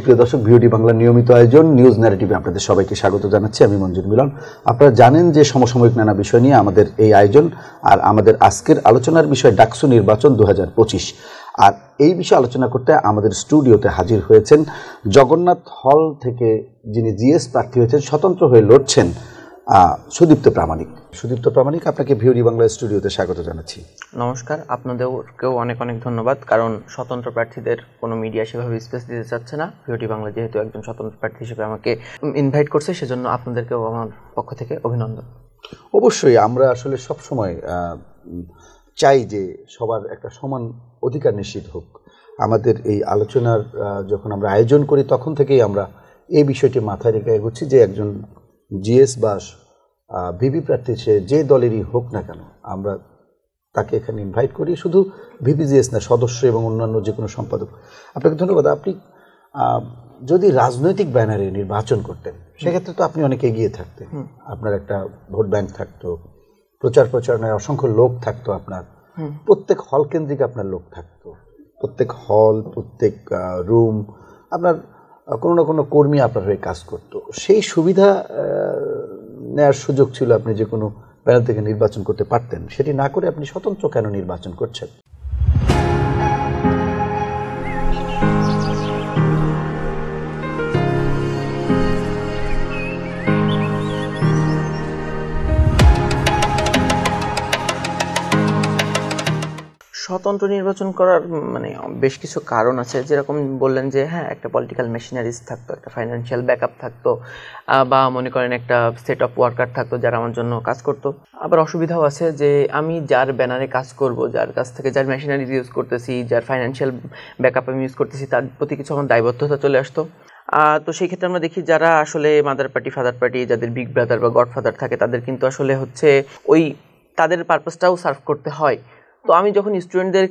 সুপ্রিয় দর্শক, ভিওডি বাংলার নিয়মিত আয়োজন নিউজ ন্যারেটিভে আপনাদের সবাইকে স্বাগত জানাচ্ছি। আমি মঞ্জুর মিলন। আপনারা জানেন যে সমসাময়িক নানা বিষয় নিয়ে আমাদের এই আয়োজন, আর আমাদের আজকের আলোচনার বিষয় ডাকসু নির্বাচন 2025। আর এই বিষয়ে আলোচনা করতে আমাদের স্টুডিওতে হাজির হয়েছেন জগন্নাথ হল থেকে যিনি জিএস প্রার্থী হয়েছেন, স্বতন্ত্র হয়ে লড়ছেন, সুদীপ্ত প্রামাণিক। সুদীপ্ত প্রামাণিক, আপনাকে ভিওডি বাংলার স্টুডিওতে স্বাগত জানাচ্ছি। নমস্কার, আপনাদেরকেও অনেক অনেক ধন্যবাদ, কারণ স্বতন্ত্র প্রার্থীদের কোনো মিডিয়া সেভাবে স্পেস দিতে চাচ্ছে না। ভিওডি বাংলা যেহেতু একজন স্বতন্ত্র প্রার্থী হিসেবে আমাকে ইনভাইট করছে, সেজন্য আপনাদেরকেও আমার পক্ষ থেকে অভিনন্দন। অবশ্যই আমরা আসলে সবসময় চাই যে সবার একটা সমান অধিকার নিশ্চিত হোক। আমাদের এই আলোচনার যখন আমরা আয়োজন করি তখন থেকেই আমরা এই বিষয়টি মাথায় রেখে এগোচ্ছি যে একজন জিএস বা ভিপি প্রার্থী সে যে দলেরই হোক না কেন, আমরা তাকে এখানে ইনভাইট করি। শুধু ভিপি জিএস না, সদস্য এবং অন্যান্য যে কোনো সম্পাদক। আপনাকে ধন্যবাদ। আপনি যদি রাজনৈতিক ব্যানারে নির্বাচন করতেন সেক্ষেত্রে তো আপনি অনেক এগিয়ে থাকতেন, আপনার একটা ভোট ব্যাংক থাকতো, প্রচার প্রচারণায় অসংখ্য লোক থাকতো, আপনার প্রত্যেক হল কেন্দ্রিক আপনার লোক থাকতো, প্রত্যেক হল, প্রত্যেক রুম আপনার কোনো না কোনো কর্মী আপনার হয়ে কাজ করতো। সেই সুবিধা নেওয়ার সুযোগ ছিল, আপনি যে কোনো প্যানেল থেকে নির্বাচন করতে পারতেন। সেটি না করে আপনি স্বতন্ত্র কেন নির্বাচন করছেন? স্বতন্ত্র নির্বাচন করার বেশ কিছু কারণ আছে। যেরকম বললেন যে হ্যাঁ, একটা পলিটিক্যাল মেশিনারিজ থাকতো, একটা ফাইন্যান্সিয়াল ব্যাকআপ থাকতো, বা মনে করেন একটা সেট অফ ওয়ার্কার থাকতো যারা আমার জন্য কাজ করতো। আবার অসুবিধাও আছে যে আমি যার ব্যানারে কাজ করব, যার কাছ থেকে যার মেশিনারিজ ইউজ করতেছি, যার ফাইন্যান্সিয়াল ব্যাকআপ আমি ইউজ করতেছি, তার প্রতি কিছু আমার দায়বদ্ধতা চলে আসতো। তো সেই ক্ষেত্রে আমরা দেখি যারা আসলে মাদার পার্টি, ফাদার পার্টি, যাদের বিগ ব্রাদার বা গডফাদার থাকে, তাদের কিন্তু আসলে হচ্ছে ওই তাদের পারপাসটাও সার্ভ করতে হয়। তো আমি যখন স্টুডেন্টদের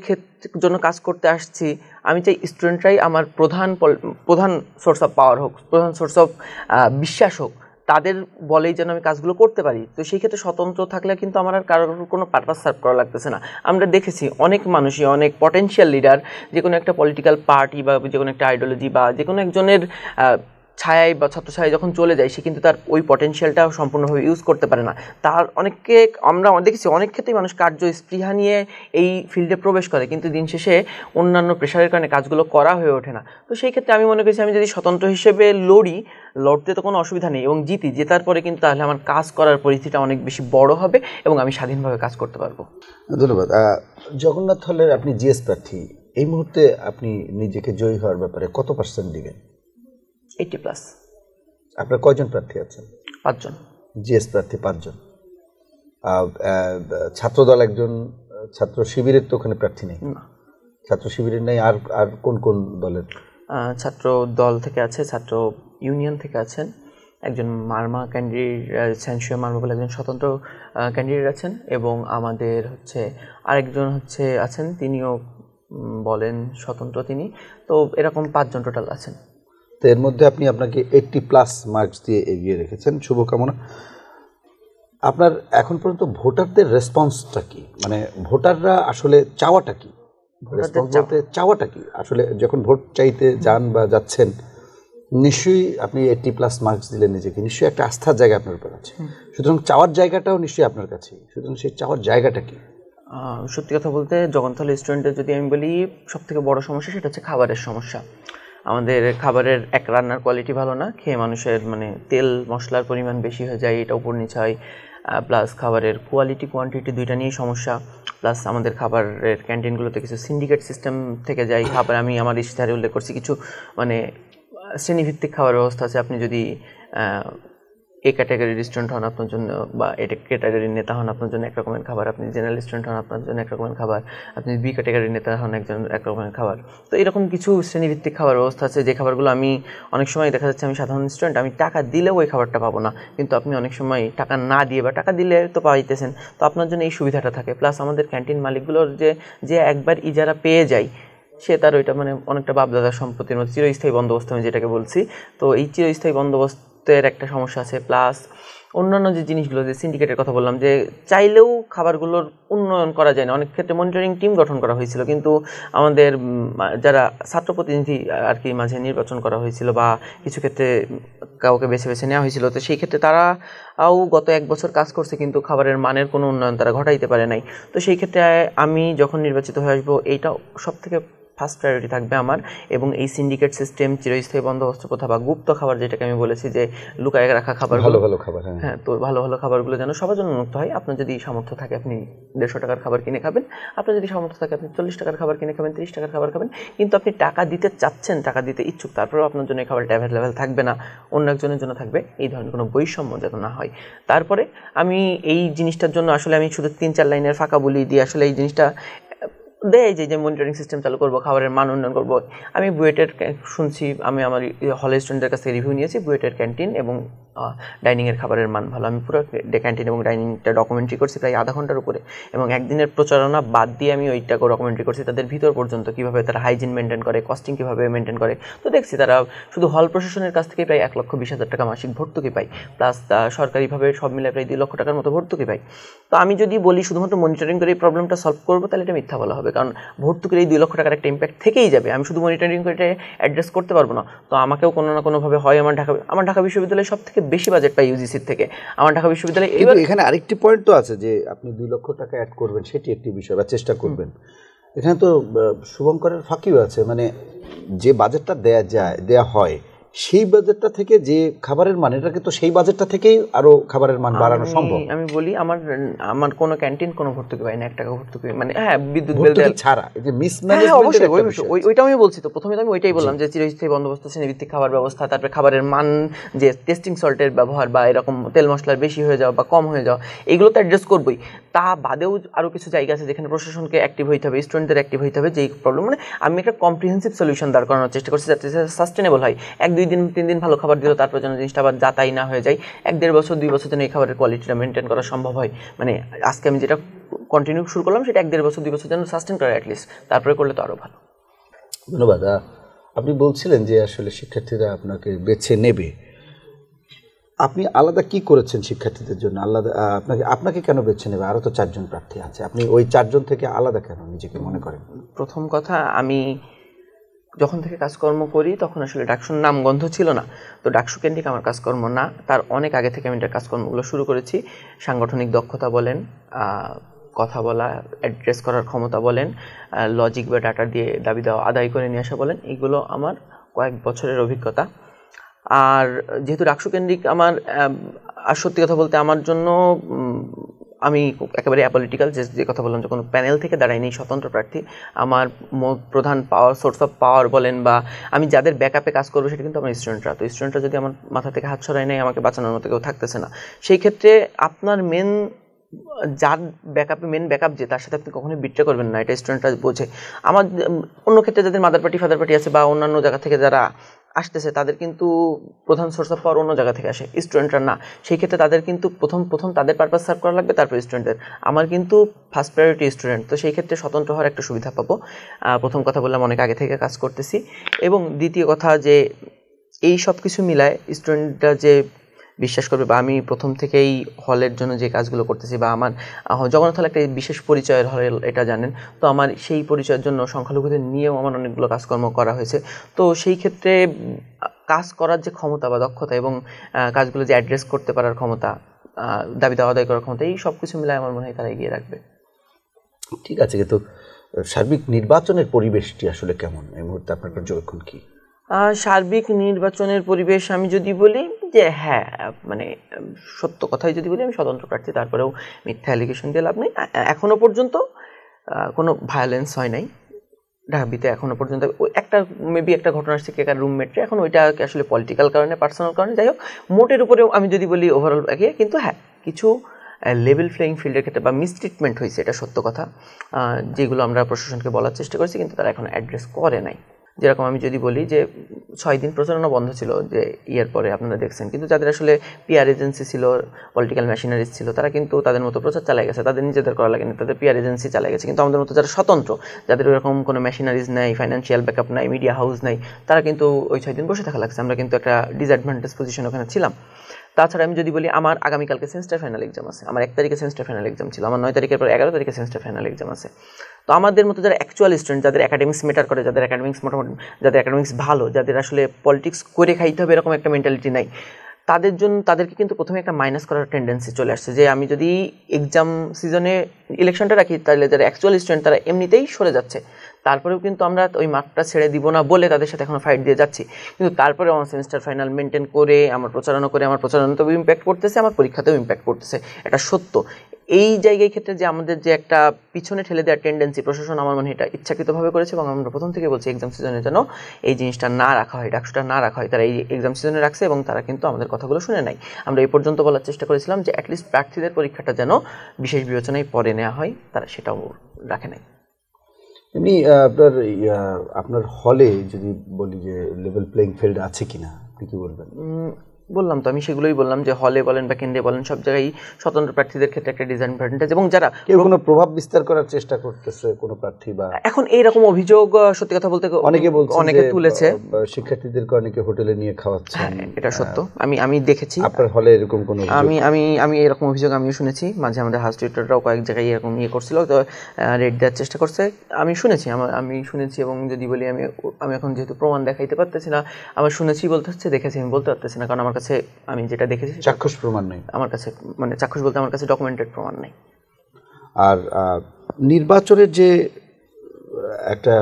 জন্য কাজ করতে আসছি, আমি চাই স্টুডেন্টরাই আমার প্রধান সোর্স অফ পাওয়ার হোক, প্রধান সোর্স অফ বিশ্বাস হোক, তাদের বলেই যেন আমি কাজগুলো করতে পারি। তো সেই ক্ষেত্রে স্বতন্ত্র থাকলে কিন্তু আমার আর কারোর কোনো পারপাস সার্ভ করা লাগতেছে না। আমরা দেখেছি অনেক মানুষই, অনেক পটেনশিয়াল লিডার যে কোনো একটা পলিটিক্যাল পার্টি বা যে কোনো একটা আইডিওলজি বা যে কোনো একজনের ছায়ায় বা ছত্রছায়ায় যখন চলে যায়, সে কিন্তু তার ওই পটেনশিয়ালটা সম্পূর্ণভাবে ইউজ করতে পারে না। তার আমরা দেখেছি অনেক ক্ষেত্রেই মানুষ কার্য স্পৃহা নিয়ে এই ফিল্ডে প্রবেশ করে, কিন্তু দিন শেষে অন্যান্য প্রেশারের কারণে কাজগুলো করা হয়ে ওঠে না। তো সেই ক্ষেত্রে আমি মনে করছি আমি যদি স্বতন্ত্র হিসেবে লড়তে তো কোনো অসুবিধা নেই, এবং জেতার পরে কিন্তু তাহলে আমার কাজ করার পরিধিটা অনেক বেশি বড় হবে এবং আমি স্বাধীনভাবে কাজ করতে পারবো। ধন্যবাদ। জগন্নাথ হলের আপনি জিএস প্রার্থী, এই মুহূর্তে আপনি নিজেকে জয়ী হওয়ার ব্যাপারে কত % দিবেন? 80+। আপনার কয়জন প্রার্থী আছেন? 5 জন। জিএস প্রার্থী 5 জন। ছাত্রদল একজন, ছাত্র শিবিরের তো ওখানে প্রার্থী নেই? না, ছাত্র শিবিরের নেই। আর কোন কোন দলের? ছাত্র দল থেকে আছে, ছাত্র ইউনিয়ন থেকে আছেন একজন, মার্মা ক্যান্ডিডেট, সেন্সিও মার্মা বলে একজন স্বতন্ত্র ক্যান্ডিডেট আছেন, এবং আমাদের আরেকজন আছেন, তিনিও বলেন স্বতন্ত্র তিনি। তো এরকম 5 জন টোটাল আছেন। তো এর মধ্যে আপনি আপনাকে 80+ মার্কস দিয়ে এগিয়ে রেখেছেন, শুভকামনা। আপনার এখন পর্যন্ত ভোটারদের রেসপন্সটা কি? ভোটাররা আসলে চাওয়াটা কি? চাওয়াটা কি আসলে যখন ভোট চাইতে যান বা যাচ্ছেন? নিশ্চয়ই আপনি 80+ মার্কস দিলেন নিজেকে, নিশ্চয়ই একটা আস্থার জায়গা আপনার উপর আছে। সুতরাং চাওয়ার জায়গাটাও নিশ্চয়ই আপনার কাছে। সুতরাং সেই চাওয়ার জায়গাটা কি? সত্যি কথা বলতে, জগন্নাথ স্টুডেন্টের যদি আমি বলি, সবথেকে বড় সমস্যা সেটা হচ্ছে খাবারের সমস্যা। আমাদের খাবারের রান্নার কোয়ালিটি ভালো না, খেয়ে মানুষের তেল মশলার পরিমাণ বেশি হয়ে যায়, এটা উপর নিচে হয়। প্লাস খাবারের কোয়ালিটি কোয়ান্টিটি দুইটা নিয়েই সমস্যা। প্লাস আমাদের খাবারের ক্যান্টিনগুলোতে কিছু সিন্ডিকেট সিস্টেম থেকে যায়। খাবার আমি আমার ইশতেহারে উল্লেখ করছি, কিছু শ্রেণীভিত্তিক খাবার ব্যবস্থা আছে। আপনি যদি এ ক্যাটাগরির রেস্টুরেন্ট হন, আপনার জন্য, বা এ ক্যাটাগরির নেতা হন, আপনার জন্য এক রকমের খাবার। আপনি জেনারেল রেস্টুরেন্ট হন, আপনার জন্য এক রকমের খাবার। আপনি বি ক্যাটাগরির নেতা হন, এক রকমের খাবার। তো এরকম কিছু শ্রেণীভিত্তিক খাবার ব্যবস্থা আছে, যে খাবারগুলো আমি অনেক সময় দেখা যাচ্ছে আমি সাধারণ স্টুডেন্ট, আমি টাকা দিলেও ওই খাবারটা পাবো না, কিন্তু আপনি অনেক সময় টাকা না দিয়ে বা টাকা দিলে তো পাইতেছেন। তো আপনার জন্য এই সুবিধাটা থাকে। প্লাস আমাদের ক্যান্টিন মালিকগুলোর যে একবার ইজারা পেয়ে যায়, সে তার ওইটা অনেকটা বাপদাদার সম্পত্তির মতো চিরস্থায়ী বন্দোবস্ত, আমি যেটাকে বলছি। তো এই চিরস্থায়ী বন্দোবস্তের একটা সমস্যা আছে। প্লাস অন্যান্য যে জিনিসগুলো, যে সিন্ডিকেটের কথা বললাম, যে চাইলেও খাবারগুলোর উন্নয়ন করা যায় না। অনেক ক্ষেত্রে মনিটরিং টিম গঠন করা হয়েছিল, কিন্তু আমাদের যারা ছাত্র প্রতিনিধি আর কি মাঝে নির্বাচন করা হয়েছিল বা কিছু ক্ষেত্রে কাউকে বেছে বেছে নেওয়া হয়েছিল, তো সেই ক্ষেত্রে তারাও গত 1 বছর কাজ করছে, কিন্তু খাবারের মানের কোনো উন্নয়ন তারা ঘটাইতে পারে নাই। তো সেই ক্ষেত্রে আমি যখন নির্বাচিত হয়ে আসবো, এইটা সব থেকে ফার্স্ট প্রায়োরিটি থাকবে আমার। এবং এই সিন্ডিকেট সিস্টেম, চিরস্থায়ী বন্দোবস্ত প্রথা বা গুপ্ত খাবার, যেটাকে আমি বলেছি যে লুকায় রাখা খাবার, ভালো ভালো খাবার, হ্যাঁ, তো ভালো ভালো খাবারগুলো যেন সবার জন্য উন্মুক্ত হয়। আপনার যদি সামর্থ্য থাকে আপনি 150 টাকার খাবার কিনে খাবেন, আপনার যদি সামর্থ্য থাকে আপনি 40 টাকার খাবার কিনে খাবেন, 30 টাকার খাবার খাবেন, কিন্তু আপনি টাকা দিতে চাচ্ছেন, টাকা দিতে ইচ্ছুক, তারপরেও আপনার জন্য এই খাবারটা অ্যাভেলেবেল থাকবে না, অন্য একজনের জন্য থাকবে। এই ধরনের কোনো বৈষম্য যাতে না হয়। তারপরে আমি এই জিনিসটার জন্য আসলে আমি শুধু 3-4 লাইনের ফাঁকা বলি দিয়ে আসলে এই জিনিসটা দেয় যে মনিটরিং সিস্টেম চালু করবো, খাবারের মান উন্নয়ন করবো। আমি বুয়েটের শুনছি, আমি আমার হলের স্টুডেন্টের কাছে রিভিউ নিয়েছি, বুয়েটের ক্যান্টিন এবং ডাইনিংয়ের খাবারের মান ভালো। আমি পুরো ক্যান্টিন এবং ডাইনিংটা ডকুমেন্টারি করছি প্রায় আধা ঘন্টার উপরে, এবং একদিনের প্রচারণা বাদ দিয়ে আমি ওইটাকে ডকুমেন্টারি করছি, তাদের ভিতর পর্যন্ত কীভাবে তারা হাইজিন মেনটেন করে, কস্টিং কীভাবে মেনটেন করে। তো দেখছি তারা শুধু হল প্রশাসনের কাছ থেকে প্রায় 1,20,000 টাকা মাসিক ভর্তুকি পায়, প্লাস সরকারিভাবে সব মিলে প্রায় 2 লক্ষ টাকার মতো ভর্তুকি পায়। তো আমি যদি বলি শুধুমাত্র মনিটরিং করে এই প্রবলেমটা সলভ করবো, তাহলে এটা মিথ্যা বলা হবে, কারণ ভর্তুকির এই 2 লক্ষ টাকার একটা ইম্প্যাক্ট থেকেই যাবে। আমি শুধু মনিটরিং করে এটা অ্যাড্রেস করতে পারবো না, তো আমাকেও কোনো না কোনোভাবে হয় আমার ঢাকা বিশ্ববিদ্যালয় সব থেকে বেশি বাজেট পাই ইউজিসির থেকে। আমার ঢাকা বিশ্ববিদ্যালয় এখানে আরেকটি পয়েন্ট তো আছে যে আপনি 2 লক্ষ টাকা অ্যাড করবেন, সেটি একটি বিষয় বা চেষ্টা করবেন। এখানে তো শুভঙ্করের ফাঁকিও আছে, মানে যে বাজেটটা দেয়া হয় সেই বাজেটটা থেকে যে খাবারের মান, এটাকে তো সেই বাজেটটা থেকেই আরো খাবারের মান বাড়ানো সম্ভব। আমি বলি আমার কোনো ক্যান্টিন কোনো ভর্তুকি পাই না, 1 টাকা ভর্তুকি, মানে হ্যাঁ বিদ্যুৎ বিল ছাড়া, এই যে মিসম্যানেজমেন্টের একটা বিষয়। ওইটাও আমি বলছি। তো প্রথমে তো আমি ওইটাই বললাম যে চিরস্থায়ী বন্দোবস্ত, শ্রেণীভিত্তিক খাবার ব্যবস্থা, তারপরে খাবারের মান, যে টেস্টিং সল্টের ব্যবহার বা এরকম তেল মশলার বেশি হয়ে যাওয়া বা কম হয়ে যাওয়া, এগুলো তো অ্যাড্রেস করবোই। তা বাদেও আরও কিছু জায়গা আছে যেখানে প্রশাসনকে অ্যাক্টিভ হইতে হবে, স্টুডেন্টদের অ্যাক্টিভ হইতে হবে, যেই প্রবলেম, মানে আমি একটা কম্প্রিহেন্সিভ সলিউশন দাঁড় করানোর চেষ্টা করছি, যাতে সাস্টেনেবল হয়। 1-2 দিন 3 দিন ভালো খাবার দিল, তারপর যেন জিনিসটা আবার যাতাই না হয়ে যায়। 1-1.5 বছর 2 বছর যেন এই খাবারের কোয়ালিটিটা মেনটেন করা সম্ভব হয়। মানে আজকে আমি যেটা কন্টিনিউ শুরু করলাম, সেটা 1-1.5 বছর 2 বছর যেন সাস্টেন করে অ্যাটলিস্ট, তারপরে করলে তো আরও ভালো। ধন্যবাদ। আপনি বলছিলেন যে আসলে শিক্ষার্থীরা আপনাকে বেছে নেবে, আপনি আলাদা কি করেছেন শিক্ষার্থীদের জন্য? আলাদা আপনাকে কেন বেছে নেবে? আরও তো 4 জন প্রার্থী আছে, আপনি ওই 4 জন থেকে আলাদা কেন নিজেকে মনে করেন? প্রথম কথা, আমি যখন থেকে কাজকর্ম করি তখন আসলে ডাকসুর নামগন্ধ ছিল না। তো ডাকসু কেন্দ্রিক আমার কাজকর্ম না, তার অনেক আগে থেকে আমি কাজকর্মগুলো শুরু করেছি। সাংগঠনিক দক্ষতা বলেন, কথা বলা, অ্যাড্রেস করার ক্ষমতা বলেন, লজিক বা ডাটা দিয়ে দাবি দেওয়া আদায় করে নিয়ে আসা বলেন, এগুলো আমার কয়েক বছরের অভিজ্ঞতা। আর যেহেতু ডাকসু কেন্দ্রিক আমার, আর সত্যি কথা বলতে আমার জন্য আমি একেবারে অ্যাপলিটিক্যাল, যে কথা বললাম, যে কোনো প্যানেল থেকে দাঁড়াইনি, স্বতন্ত্র প্রার্থী। আমার প্রধান পাওয়ার, সোর্স অফ পাওয়ার বলেন, বা আমি যাদের ব্যাকআপে কাজ করবো, সেটা কিন্তু আমার স্টুডেন্টরা। তো স্টুডেন্টরা যদি আমার মাথা থেকে হাত ছড়ায় নেয়, আমাকে বাঁচানোর মতো কেউ থাকতেছে না। সেই ক্ষেত্রে আপনার যার মেন ব্যাকআপ যে, তার সাথে আপনি কখনোই বিট্রে করবেন না, এটা স্টুডেন্টরা বোঝে। আমার অন্য ক্ষেত্রে যাদের মাদার পার্টি ফাদার পার্টি আছে বা অন্যান্য জায়গা থেকে যারা আসতেছে, তাদের কিন্তু প্রধান সোর্স অফ পাওয়ার অন্য জায়গা থেকে আসে, স্টুডেন্টরা না। সেই ক্ষেত্রে তাদের কিন্তু প্রথম তাদের পারপাস সার্ভ করা লাগবে, তারপর স্টুডেন্টদের। আমার কিন্তু ফার্স্ট প্রায়োরিটি স্টুডেন্ট, তো সেই ক্ষেত্রে স্বতন্ত্র হওয়ার একটা সুবিধা পাবো। প্রথম কথা বললাম, অনেক আগে থেকে কাজ করতেছি। এবং দ্বিতীয় কথা, যে এই সব কিছু মিলায় স্টুডেন্টরা যে বিশ্বাস করবে, বা আমি প্রথম থেকেই হলের জন্য যে কাজগুলো করতেছি, বা আমার জগন্নাথ হল একটা বিশেষ পরিচয়ের হল, এটা জানেন। তো আমার সেই পরিচয়ের জন্য সংখ্যালঘুদের নিয়েও আমার অনেকগুলো কাজকর্ম করা হয়েছে। তো সেই ক্ষেত্রে কাজ করার যে ক্ষমতা বা দক্ষতা, এবং কাজগুলো যে অ্যাড্রেস করতে পারার ক্ষমতা, দাবি দেওয়া আদায় করার ক্ষমতা, এই সব কিছু মিলায় আমার মনে হয় তারা এগিয়ে রাখবে। ঠিক আছে, কিন্তু সার্বিক নির্বাচনের পরিবেশটি আসলে কেমন এই মুহূর্তে? আপনার পর্যবেক্ষণ কি? সার্বিক নির্বাচনের পরিবেশ আমি যদি বলি, যে হ্যাঁ, মানে সত্য কথাই যদি বলি, আমি স্বতন্ত্র প্রার্থী, তারপরেও মিথ্যা অ্যালিগেশন দিয়ে লাভ নেই। এখনও পর্যন্ত কোনো ভায়োলেন্স হয় নাই ঢাবিতে। এখনও পর্যন্ত মেবি একটা ঘটনা আসছে কেকার রুমমেটে, এখন ওইটা আসলে পলিটিক্যাল কারণে, পার্সোনাল কারণে, যাই হোক, মোটের উপরেও আমি যদি বলি ওভারঅল এগিয়ে। কিন্তু হ্যাঁ, কিছু লেভেল প্লেয়িং ফিল্ডের ক্ষেত্রে বা মিসট্রিটমেন্ট হয়েছে, এটা সত্য কথা, যেগুলো আমরা প্রশাসনকে বলার চেষ্টা করেছি, কিন্তু তারা এখন অ্যাড্রেস করে নাই। যেরকম আমি যদি বলি যে 6 দিন প্রচারণা বন্ধ ছিল, যে ইয়ার পরে আপনারা দেখছেন, কিন্তু যাদের আসলে পিআর এজেন্সি ছিল, পলিটিক্যাল মেশিনারিজ ছিল, তারা কিন্তু তাদের মতো প্রচার চালিয়ে গেছে, তাদের নিজেদের করা লাগেনি, তাদের পিআর এজেন্সি চালিয়ে গেছে। কিন্তু আমাদের মতো যারা স্বতন্ত্র, যাদের এরকম কোনো মেশিনারিজ নেই, ফাইন্যান্সিয়াল ব্যাকআপ নাই, মিডিয়া হাউস নাই, তারা কিন্তু ওই 6 দিন বসে থাকা লাগছে। আমরা কিন্তু একটা ডিসঅ্যাডভান্টেজ পজিশন ওখানে ছিলাম। তাছাড়া আমি যদি বলি আমার আগামীকালকে সেমিস্টার ফাইনাল এক্সাম আছে, আমার 1 তারিখে সেমিস্টার ফাইনাল এক্সাম ছিল, আমার 9 তারিখের পর 11 তারিখে সেমিস্টার ফাইনাল এক্সাম আছে। তো আমাদের মতো যারা অ্যাকচুয়াল স্টুডেন্ট, যাদের একাডেমিক্স ম্যাটার করে, যাদের একাডেমিক্স মোটামুটি, যাদের একাডেমিক্স ভালো, যাদের আসলে পলিটিক্স করে খাইতে হবে এরকম একটা মেন্টালিটি নাই, তাদেরকে কিন্তু প্রথমে একটা মাইনাস করার টেন্ডেন্সি চলে আসছে যে আমি যদি এক্সাম সিজনে ইলেকশনটা রাখি তাহলে যারা অ্যাকচুয়াল স্টুডেন্ট তারা এমনিতেই সরে যাচ্ছে, তারপরেও কিন্তু আমরা ওই মার্কটা ছেড়ে দিব না বলে তাদের সাথে এখনো ফাইট দিয়ে যাচ্ছি। কিন্তু তারপরে আমার সেমিস্টার ফাইনাল মেনটেন করে আমার প্রচারণাতেও ইম্প্যাক্ট করতেছে, আমার পরীক্ষাতেও ইম্প্যাক্ট করতেছে, এটা সত্য। এই জায়গায় ক্ষেত্রে যে আমাদের যে একটা পিছনে ঠেলে দেওয়ার টেন্ডেন্সি প্রশাসন আমার মনে হয় এটা ইচ্ছাকৃতভাবে করেছে, এবং আমরা প্রথম থেকে বলছি এক্সাম সিজনে যেন এই জিনিসটা না রাখা হয়, ডাকসুটা না রাখা হয়। তারা এই এক্সাম সিজনে রাখছে এবং তারা কিন্তু আমাদের কথাগুলো শুনে নাই। আমরা এই পর্যন্ত বলার চেষ্টা করেছিলাম যে অ্যাটলিস্ট প্রার্থীদের পরীক্ষাটা যেন বিশেষ বিবেচনায় পরে নেওয়া হয়, তারা সেটাও রাখে নাই। এমনি আপনার হলে যদি বলি যে লেভেল প্লেইং ফিল্ড আছে কিনা, আপনি কি বলবেন? বললাম তো, আমি সেগুলোই বললাম যে হলে বলেন বা কেন্দ্রে বলেন সব জায়গায় স্বতন্ত্র প্রার্থীদের ক্ষেত্রে একটা ডিসঅ্যাডভান্টেজ, এবং যারা কেউ কোনো প্রভাব বিস্তার করার চেষ্টা করতেছে কোনো প্রার্থী বা এখন এইরকম অভিযোগ সত্যি কথা বলতে অনেকে তুলেছে, শিক্ষার্থীদেরকে অনেকে হোটেলে নিয়ে খাওয়াচ্ছেন, এটা সত্য। আমি দেখেছি আপনার হলে এরকম কোনো আমি এরকম অভিযোগ আমিও শুনেছি, মাঝে আমাদের হাউস টিউটররাও কয়েক জায়গায় এরকম করছিল, তো রেট দেওয়ার চেষ্টা করছে, আমি শুনেছি। এবং যদি বলি আমি এখন যেহেতু প্রমাণ দেখাইতে পারতেছি না, আমার শুনেছি বলতে হচ্ছে, দেখেছি আমি বলতে পারতেছি না, কারণ আমার কাছে আমি যেটা দেখেছি চাক্ষুষ প্রমাণ নেই আমার কাছে, মানে চাক্ষুষ বলতে আমার কাছে ডকুমেন্টেড প্রমাণ নেই। আর নির্বাচনের যে একটা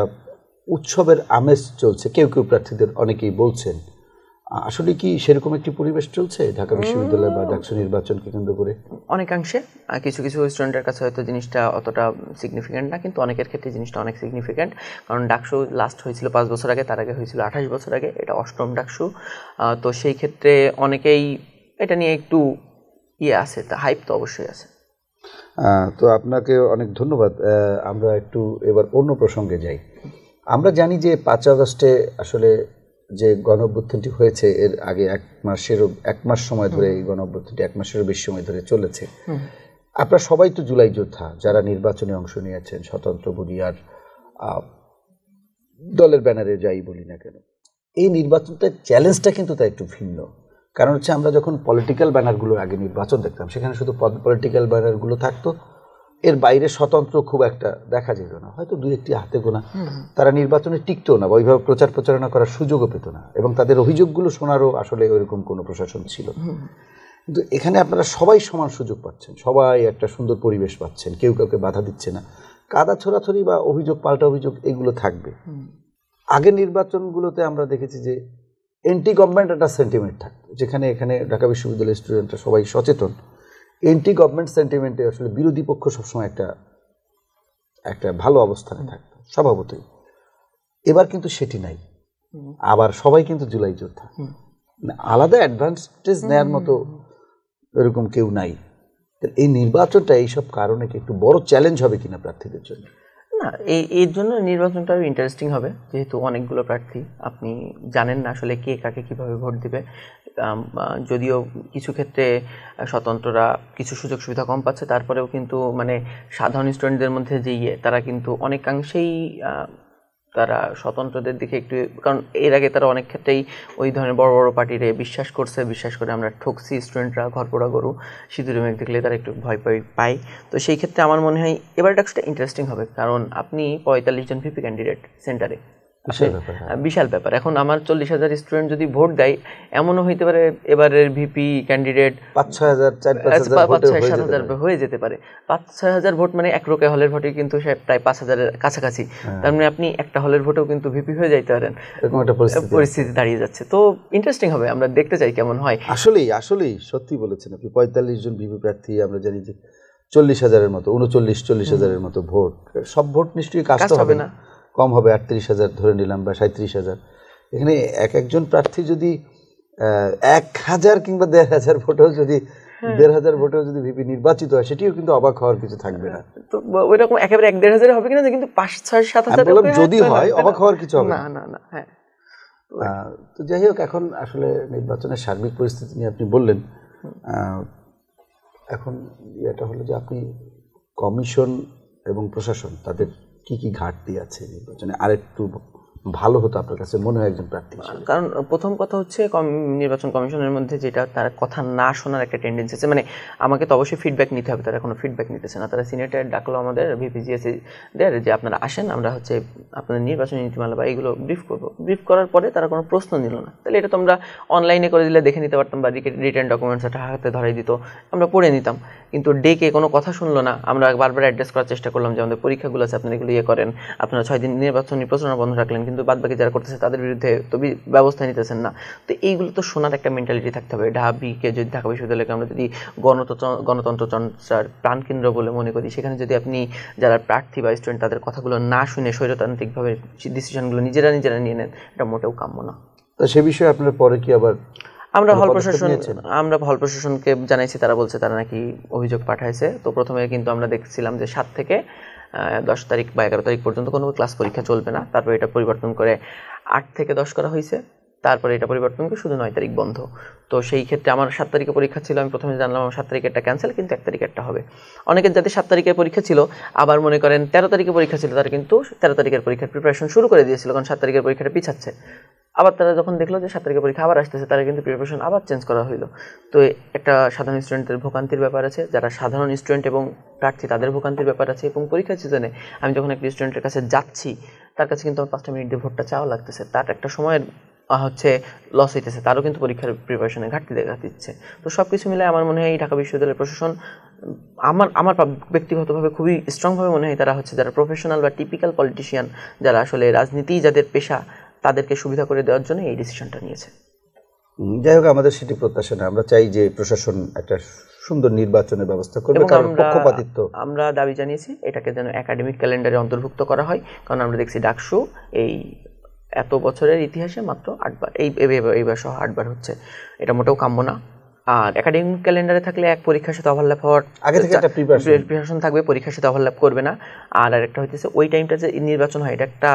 উৎসবের আমেজ চলছে, কেউ প্রার্থীদের অনেকেই বলছেন, আসলে কি সেরকম একটি পরিবেশ চলছে ঢাকা বিশ্ববিদ্যালয় বা ডাকসু নির্বাচনকে কেন্দ্র করে? অনেকাংশে কিছু স্টুডেন্টের কাছে হয়তো জিনিসটা অতটা সিগনিফিক্যান্ট না, কিন্তু অনেকের ক্ষেত্রে জিনিসটা অনেক সিগনিফিক্যান্ট। কারণ ডাকসু লাস্ট হয়েছিল 5 বছর আগে, তার আগে হয়েছিল 28 বছর আগে, এটা 8ম ডাকসু। তো সেই ক্ষেত্রে অনেকেই এটা নিয়ে একটু আছে, তা হাইপ তো অবশ্যই আছে। তো আপনাকে অনেক ধন্যবাদ। আমরা একটু এবার অন্য প্রসঙ্গে যাই। আমরা জানি যে 5 আগস্টে আসলে যে গণঅভ্যুত্থানটি হয়েছে, এর আগে এক মাস সময় ধরে এই গণঅভ্যুত্থানটি 1 মাসেরও বেশি সময় ধরে চলেছে। আপনারা সবাই তো জুলাই যোদ্ধা, যারা নির্বাচনে অংশ নিয়েছেন, স্বতন্ত্র বলি আর দলের ব্যানারে যাই বলি না কেন, এই নির্বাচনটার চ্যালেঞ্জটা কিন্তু তা একটু ভিন্ন। কারণ হচ্ছে আমরা যখন পলিটিক্যাল ব্যানারগুলো আগে নির্বাচন দেখতাম, সেখানে শুধু পলিটিক্যাল ব্যানারগুলো থাকতো, এর বাইরে স্বতন্ত্র খুব একটা দেখা যেত না, হয়তো 2-1টি হাতে গোনা। তারা নির্বাচনে টিকতো না বা ওইভাবে প্রচারণা করার সুযোগও পেত না, এবং তাদের অভিযোগগুলো শোনারও আসলে ওইরকম কোনো প্রশাসন ছিল। কিন্তু এখানে আপনারা সবাই সমান সুযোগ পাচ্ছেন, সবাই একটা সুন্দর পরিবেশ পাচ্ছেন, কেউ কাউকে বাধা দিচ্ছে না। কাদা ছোড়াছড়ি বা অভিযোগ পাল্টা অভিযোগ এগুলো থাকবে। আগের নির্বাচনগুলোতে আমরা দেখেছি যে এন্টি গভর্নমেন্ট একটা সেন্টিমেন্ট থাকতো, যেখানে এখানে ঢাকা বিশ্ববিদ্যালয়ের স্টুডেন্টরা সবাই সচেতন, এন্টি গভর্নমেন্ট সেন্টিমেন্টে আসলে বিরোধী পক্ষ সবসময় একটা ভালো অবস্থানে থাকতো স্বভাবতই। এবার কিন্তু সেটি নাই, আবার সবাই কিন্তু জুলাই যোদ্ধা, আলাদা অ্যাডভান্টেজ নেয়ার মতো এরকম কেউ নাই। এই নির্বাচনটা এইসব কারণে কি একটু বড় চ্যালেঞ্জ হবে কিনা প্রার্থীদের জন্য? না, এর জন্য নির্বাচনটা ইন্টারেস্টিং হবে, যেহেতু অনেকগুলো প্রার্থী, আপনি জানেন না আসলে কে কাকে কিভাবে ভোট দিবে। যদিও কিছু ক্ষেত্রে স্বতন্ত্ররা কিছু সুযোগ সুবিধা কম পাচ্ছে, তারপরেও কিন্তু মানে সাধারণ স্টুডেন্টদের মধ্যে যে তারা কিন্তু অনেকাংশেই তারা স্বতন্ত্রদের দিকে একটু, কারণ এর আগে তারা অনেক ক্ষেত্রেই ওই ধরনের বড় বড় পার্টিরে বিশ্বাস করে আমরা ঠকছি, স্টুডেন্টরা ঘর পোড়া গরু, সিঁদুরে মেঘ দেখলে তারা একটু ভয় পায়। তো সেই ক্ষেত্রে আমার মনে হয় এবার ডাকসুটা ইন্টারেস্টিং হবে, কারণ আপনি 45 জন ভিপি ক্যান্ডিডেট সেন্টারে, বিশাল ব্যাপার। এখন আমার 40,000 স্টুডেন্ট যদি ভোট দেয়, এমনও হইতে পারে এবারের ভিপি ক্যান্ডিডেট 5-6,000 হয়ে যেতে পারে। 5-6,000 ভোট মানে এক রোকে হলের ভোটে কিন্তু সে প্রায় 5,000-এর কাছাকাছি। তার মানে আপনি একটা হলের ভোটেও কিন্তু ভিপি হয়ে যাইতে পারেন, এরকম একটা পরিস্থিতি দাঁড়িয়ে যাচ্ছে। তো ইন্টারেস্টিং হবে, আমরা দেখতে চাই কেমন হয়। আসলেই সত্যি বলেছেন আপনি। 45 জন ভিপি প্রার্থী, আমরা জানি যে 40,000-এর মতো, 39-40,000-এর মতো ভোট, সব ভোট নিশ্চয়ই কাজ হবে না, কম হবে, 38,000 ধরে নিলাম বা 37,000। এখানে একজন প্রার্থী যদি 1,000 কিংবা 1,500 ভোটেও যদি 1,500 ভোটেও যদি ভিপি নির্বাচিত হয়, সেটিও কিন্তু অবাক হওয়ার কিছু থাকবে না। তো ওইরকম একেবারে 1-1,500 হবে কিনা, কিন্তু 5-6-7,000 যদি হয় অবাক হওয়ার কিছু হবে না। হ্যাঁ, তো যাই হোক, এখন আসলে নির্বাচনের সার্বিক পরিস্থিতি নিয়ে আপনি বললেন। এখন এটা হলো যে আপনি কমিশন এবং প্রশাসন তাদের কি ঘাটতি আছে নির্বাচনে, আরেকটু ভালো হতো আপনার কাছে মনে হয় একজন প্রার্থী হিসেবে? কারণ প্রথম কথা হচ্ছে নির্বাচন কমিশনের মধ্যে যেটা তার কথা না শোনার একটা টেন্ডেন্সি আছে, মানে আমাকে তো অবশ্যই ফিডব্যাক নিতে হবে, তারা কোনো ফিডব্যাক নিতেছে না। তারা সিনেটে ডাকলো আমাদের ভিপিজিএসি দের যে আপনারা আসেন, আমরা হচ্ছে আপনাদের নির্বাচনী নীতিমালা বা এইগুলো ব্রিফ করবো। ব্রিফ করার পরে তারা কোনো প্রশ্ন নিল না। তাহলে এটা তো আমরা অনলাইনে করে দিলে দেখে নিতে পারতাম, বা রিটার্ন ডকুমেন্টস একটা হাতে ধরাই দিত, আমরা পড়ে নিতাম। কিন্তু ডেকে কোনো কথা শুনলো না। আমরা বারবার অ্যাড্রেস করার চেষ্টা করলাম যে আমাদের পরীক্ষাগুলো আছে, আপনারা এগুলো ইয়ে করেন, আপনারা 6 দিন নির্বাচনী প্রচারণা বন্ধ রাখলেন, কিন্তু বাদবাকি যারা করতেছে তাদের বিরুদ্ধে তো ব্যবস্থা নিতেছেন না। তো এইগুলো তো শোনার একটা মেন্টালিটি থাকতে হবে। ঢাবিকে যদি ঢাকা বিশ্ববিদ্যালয়কে আমরা যদি গণতন্ত্র চর্চার প্রাণকেন্দ্র বলে মনে করি, সেখানে যদি আপনি যারা প্রার্থী বা স্টুডেন্ট তাদের কথাগুলো না শুনে স্বৈরতান্ত্রিকভাবে ডিসিশনগুলো নিজেরা নিয়ে নেন, এটা মোটেও কাম্য না। তো সে বিষয়ে আপনার পরে কি আবার আমরা হল প্রশাসনকে জানাইছি, তারা বলছে তারা নাকি অভিযোগ পাঠাইছে। তো প্রথমে কিন্তু আমরা দেখছিলাম যে 7 থেকে 10 তারিখ বা 11 তারিখ পর্যন্ত কোনো ক্লাস পরীক্ষা চলবে না। তারপর এটা পরিবর্তন করে 8 থেকে 10 করা হয়েছে। তারপরে এটা পরিবর্তন করে শুধু 9 তারিখ বন্ধ। তো সেই ক্ষেত্রে আমার 7 তারিখে পরীক্ষা ছিল, আমি প্রথমে জানলাম আমার 7 তারিখেরটা ক্যান্সেল, কিন্তু 1 তারিখেরটা হবে। অনেকের যাদের 7 তারিখে পরীক্ষা ছিল, আবার মনে করেন 13 তারিখে পরীক্ষা ছিল, তারা কিন্তু 13 তারিখের পরীক্ষার প্রিপারেশন শুরু করে দিয়েছিল, কারণ 7 তারিখের পরীক্ষাটা পিছাচ্ছে। আবার তারা যখন দেখলো যে 7 তারিখের পরীক্ষা আবার আসতেছে, তারা কিন্তু প্রিপারেশন আবার চেঞ্জ করা হইলো। তো একটা সাধারণ স্টুডেন্টের ভোগান্তির ব্যাপার আছে, যারা সাধারণ স্টুডেন্ট এবং প্রার্থী তাদের ভোগান্তির ব্যাপার আছে। এবং পরীক্ষা সিজনে আমি যখন একটা স্টুডেন্টের কাছে যাচ্ছি, তার কাছে কিন্তু আমার 5টা মিনিট দিয়ে ভোটটা চাওয়া লাগতেছে, তার একটা সময়ের হচ্ছে লস হইতেছে, তারও কিন্তু পরীক্ষার প্রিপারেশনে ঘাটতি দেখা দিচ্ছে। তো সব কিছু মিলে আমার মনে হয় এই ঢাকা বিশ্ববিদ্যালয়ের প্রশাসন, আমার ব্যক্তিগতভাবে খুবই স্ট্রংভাবে মনে হয় তারা হচ্ছে যারা প্রফেশনাল বা টিপিক্যাল পলিটিশিয়ান, যারা আসলে রাজনীতি যাদের পেশা, তাদেরকে সুবিধা করে দেওয়ার জন্য এই ডিসিশনটা নিয়েছে। যাই হোক, আমাদের সেটি প্রত্যাশা না। আমরা চাই যে প্রশাসন একটা সুন্দর নির্বাচনের ব্যবস্থা করবে, কারণ পক্ষপাতিত্ব আমরা দাবি জানিয়েছি এটাকে যেন একাডেমিক ক্যালেন্ডারে অন্তর্ভুক্ত করা হয়। কারণ আমরা দেখছি ডাকসু এই এত বছরের ইতিহাসে মাত্র 8 বার, এইবার সহ 8 বার হচ্ছে, এটা মোটেও কাম্য না। আর একাডেমিক ক্যালেন্ডারে থাকলে এক পরীক্ষার সাথে ওভারল্যাপ হওয়ার আগে থেকে একটা প্রিপারেশন থাকবে, পরীক্ষার সাথে ওভারল্যাপ করবে না। আর আরেকটা হইতেছে ওই টাইমটা যে নির্বাচন হয়, এটা একটা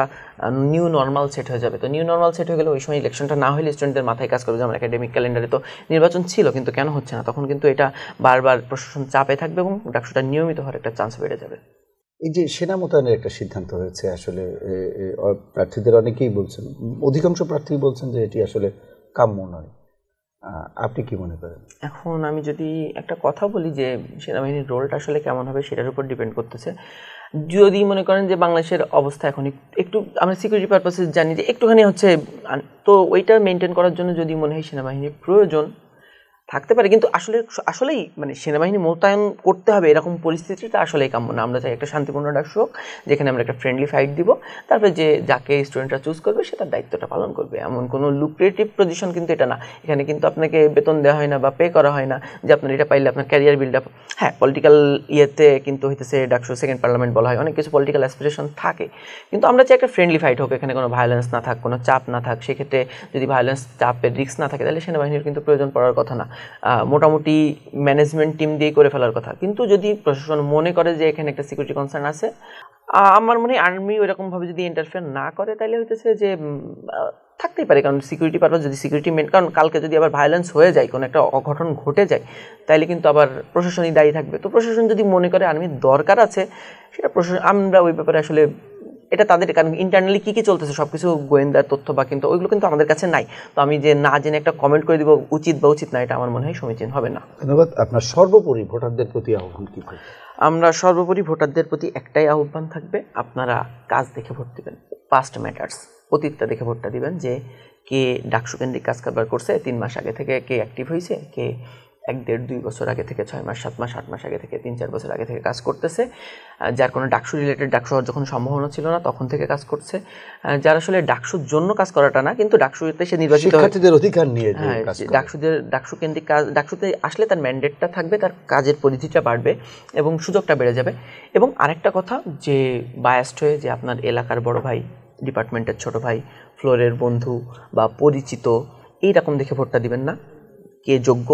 নিউ নর্মাল সেট হয়ে যাবে। তো নিউ নর্মাল সেট হয়ে গেলে ওই সময় ইলেকশনটা না হলে স্টুডেন্টদের মাথায় কাজ করবে যে আমার একাডেমিক ক্যালেন্ডারে তো নির্বাচন ছিল, কিন্তু কেন হচ্ছে না। তখন কিন্তু এটা বারবার প্রশাসন চাপে থাকবে এবং ডাকসুটা নিয়মিত হওয়ার একটা চান্স বেড়ে যাবে। এই যে সেনা মোতায়েনের একটা সিদ্ধান্ত হয়েছে, আসলে প্রার্থীদের অনেকেই বলছেন, অধিকাংশ প্রার্থী বলছেন যে এটি আসলে কাম্য নয়। আপনি কি মনে করেন? এখন আমি যদি একটা কথা বলি যে সেনাবাহিনীর রোলটা আসলে কেমন হবে সেটার উপর ডিপেন্ড করতেছে। যদি মনে করেন যে বাংলাদেশের অবস্থা এখন একটু আমরা সিকিউরিটি পারপাসে জানি যে একটুখানি হচ্ছে, তো ওইটা মেনটেন করার জন্য যদি মনে হয় সেনাবাহিনীর প্রয়োজন থাকতে পারে, কিন্তু আসলেই মানে সেনাবাহিনী মোতায়েন করতে হবে এরকম পরিস্থিতিটা আসলেই কাম্য না। আমরা চাই একটা শান্তিপূর্ণ ডাকসু হোক, যেখানে আমরা একটা ফ্রেন্ডলি ফাইট দিব, তারপরে যে যাকে স্টুডেন্টরা চুজ করবে সে তার দায়িত্বটা পালন করবে। এমন কোনো লুক্রেটিভ পজিশন কিন্তু এটা না। এখানে কিন্তু আপনাকে বেতন দেওয়া হয় না বা পে করা হয় না যে আপনার এটা পাইলে আপনার ক্যারিয়ার বিল্ড আপ। হ্যাঁ, পলিটিক্যাল ইয়েতে কিন্তু হইতেছে ডাকসু সেকেন্ড পার্লামেন্ট বলা হয়, অনেক কিছু পলিটিক্যাল অ্যাসপিরেশন থাকে, কিন্তু আমরা চাই একটা ফ্রেন্ডলি ফাইট হোক, এখানে কোনো ভায়োলেন্স না থাক, কোনো চাপ না থাক। সেক্ষেত্রে যদি ভায়োলেন্স চাপের রিস্ক না থাকে তাহলে সেনাবাহিনীর কিন্তু প্রয়োজন পড়ার কথা না, মোটামুটি ম্যানেজমেন্ট টিম দিয়ে করে ফেলার কথা। কিন্তু যদি প্রশাসন মনে করে যে এখানে একটা সিকিউরিটি কনসার্ন আছে, আমার মনে হয় আর্মি ওইরকমভাবে যদি ইন্টারফেয়ার না করে তাহলে হইতেছে যে থাকতেই পারে। কারণ সিকিউরিটি পারপাস যদি সিকিউরিটি কারণ কালকে যদি আবার ভায়োলেন্স হয়ে যায়, কোনো একটা অঘটন ঘটে যায়, তাইলে কিন্তু আবার প্রশাসনই দায়ী থাকবে। তো প্রশাসন যদি মনে করে আর্মির দরকার আছে, সেটা প্রশাসন, আমরা ওই ব্যাপারে আসলে এটা তাদের, কারণ ইন্টারনালি কী কী চলতেছে সব কিছু গোয়েন্দার তথ্য বা কিন্তু ওইগুলো কিন্তু আমাদের কাছে নাই। তো আমি যে না জেনে একটা কমেন্ট করে দিব উচিত বা উচিত না, এটা আমার মনে হয় সমীচীন হবে না। ধন্যবাদ। আপনার সর্বোপরি ভোটারদের প্রতি আহ্বান কী থাকবে? আমরা সর্বোপরি ভোটারদের প্রতি একটাই আহ্বান থাকবে, আপনারা কাজ দেখে ভোট দিবেন, পাস্ট ম্যাটার্স, অতীতটা দেখে ভোটটা দিবেন। যে কে ডাকসু কেন্দ্রিক কাজ কারবার করছে 3 মাস আগে থেকে, কে অ্যাক্টিভ হয়েছে, কে 1, 1.5, 2 বছর আগে থেকে, 6 মাস, 7 মাস, 8 মাস আগে থেকে, 3, 4 বছর আগে থেকে কাজ করতেছে, যার কোনো ডাকসু রিলেটেড ডাকসু হওয়ার যখন সম্ভাবনা ছিল না তখন থেকে কাজ করছে, যার আসলে ডাকসুর জন্য কাজ করাটা না, কিন্তু ডাকসুতে সে নির্বাচিত শিক্ষার্থীদের অধিকার নিয়ে ডাকসু কেন্দ্রিক কাজ, ডাকসুতে আসলে তার ম্যান্ডেটটা থাকবে, তার কাজের পরিধিটা বাড়বে এবং সুযোগটা বেড়ে যাবে। এবং আরেকটা কথা, যে বায়াসড হয়ে যে আপনার এলাকার বড় ভাই, ডিপার্টমেন্টের ছোট ভাই, ফ্লোরের বন্ধু বা পরিচিত এইরকম দেখে ভোটটা দিবেন না। কে যোগ্য,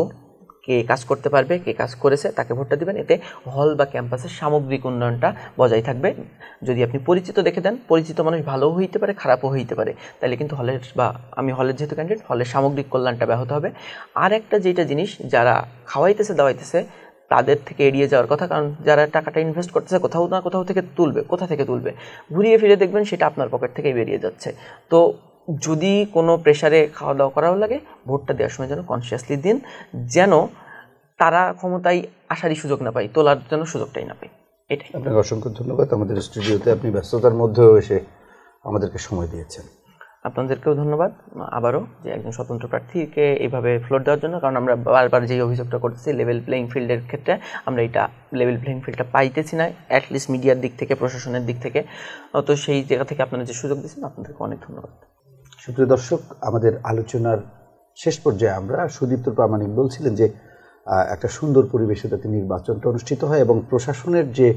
কে কাজ করতে পারবে, কে কাজ করেছে তাকে ভোটটা দিবেন। এতে হল বা ক্যাম্পাসের সামগ্রিক উন্নয়নটা বজায় থাকবে। যদি আপনি পরিচিত দেখে দেন, পরিচিত মানুষ ভালোও হইতে পারে, খারাপও হইতে পারে, তাহলে কিন্তু হলের, বা আমি হলের যেহেতু ক্যান্ডিডেট, হলের সামগ্রিক কল্যাণটা ব্যাহত হবে। আর একটা যেটা জিনিস, যারা খাওয়াইতেছে দাওয়াইতেছে তাদের থেকে এড়িয়ে যাওয়ার কথা, কারণ যারা টাকাটা ইনভেস্ট করতেছে কোথাও না কোথাও থেকে তুলবে, কোথা থেকে তুলবে, ঘুরিয়ে ফিরে দেখবেন সেটা আপনার পকেট থেকেই বেরিয়ে যাচ্ছে। তো যদি কোনো প্রেশারে খাওয়া দাওয়া করাও লাগে, ভোটটা দেওয়ার সময় যেন কনসিয়াসলি দিন, যেন তারা ক্ষমতায় আসারই সুযোগ না পায়, তোলার জন্য সুযোগটাই না পায়। এটাই। আপনাকে অসংখ্য ধন্যবাদ। আমাদের স্টুডিওতে আপনি ব্যস্ততার মধ্যেও এসে আমাদেরকে সময় দিয়েছেন। আপনাদেরকেও ধন্যবাদ আবারও, যে একজন স্বতন্ত্র প্রার্থীকে এইভাবে ফ্লোর দেওয়ার জন্য, কারণ আমরা বারবার যেই অভিযোগটা করতেছি লেভেল প্লেইং ফিল্ডের ক্ষেত্রে আমরা এটা লেভেল প্লেইং ফিল্ডটা পাইতেছি না, অ্যাটলিস্ট মিডিয়ার দিক থেকে, প্রশাসনের দিক থেকে। তো সেই জায়গা থেকে আপনারা যে সুযোগ দিচ্ছেন, আপনাদেরকে অনেক ধন্যবাদ। সুপ্রিয় দর্শক, আমাদের আলোচনার শেষ পর্যায়ে আমরা সুদীপ্ত প্রামাণিক বলছিলেন যে একটা সুন্দর পরিবেশে যাতে নির্বাচনটা অনুষ্ঠিত হয় এবং প্রশাসনের যে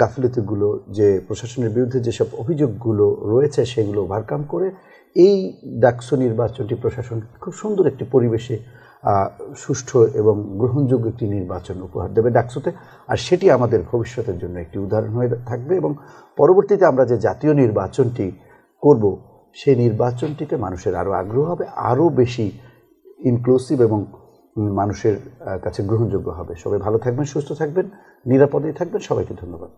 গাফিলতিগুলো, যে প্রশাসনের বিরুদ্ধে যেসব অভিযোগগুলো রয়েছে সেগুলো ওভারকাম করে এই ডাকসু নির্বাচনটি প্রশাসন খুব সুন্দর একটি পরিবেশে সুষ্ঠু এবং গ্রহণযোগ্য একটি নির্বাচন উপহার দেবে ডাকসুতে। আর সেটি আমাদের ভবিষ্যতের জন্য একটি উদাহরণ হয়ে থাকবে এবং পরবর্তীতে আমরা যে জাতীয় নির্বাচনটি করব সেই নির্বাচনটিতে মানুষের আরও আগ্রহ হবে, আরও বেশি ইনক্লুসিভ এবং মানুষের কাছে গ্রহণযোগ্য হবে। সবাই ভালো থাকবেন, সুস্থ থাকবেন, নিরাপদে থাকবেন। সবাইকে ধন্যবাদ।